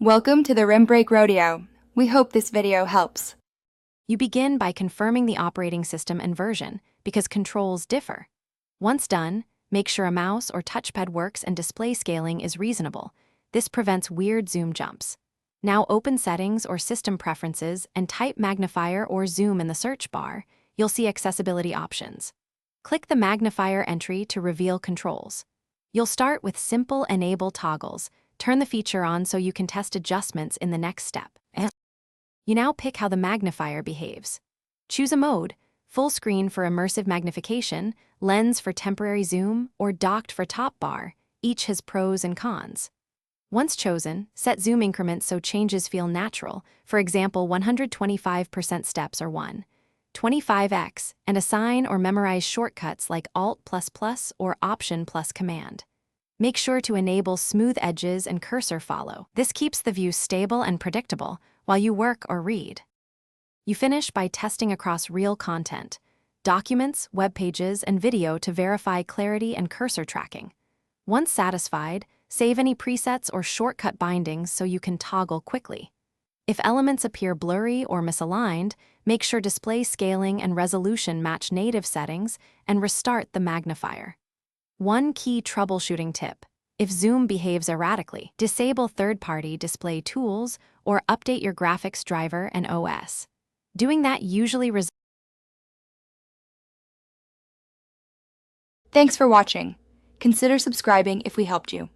Welcome to the Rim Break Rodeo. We hope this video helps. You begin by confirming the operating system and version, because controls differ. Once done, make sure a mouse or touchpad works and display scaling is reasonable. This prevents weird zoom jumps. Now open Settings or System Preferences and type Magnifier or Zoom in the search bar. You'll see accessibility options. Click the Magnifier entry to reveal controls. You'll start with simple Enable toggles. Turn the feature on so you can test adjustments in the next step. You now pick how the magnifier behaves. Choose a mode: full screen for immersive magnification, lens for temporary zoom, or docked for top bar. Each has pros and cons. Once chosen, set zoom increments so changes feel natural. For example, 125% steps or 1.25x, and assign or memorize shortcuts like Alt++ or Option plus Command. Make sure to enable smooth edges and cursor follow. This keeps the view stable and predictable while you work or read. You finish by testing across real content, documents, web pages, and video to verify clarity and cursor tracking. Once satisfied, save any presets or shortcut bindings so you can toggle quickly. If elements appear blurry or misaligned, make sure display scaling and resolution match native settings and restart the magnifier. One key troubleshooting tip: if zoom behaves erratically, disable third-party display tools or update your graphics driver and OS. Doing that usually results. Thanks for watching. Consider subscribing if we helped you.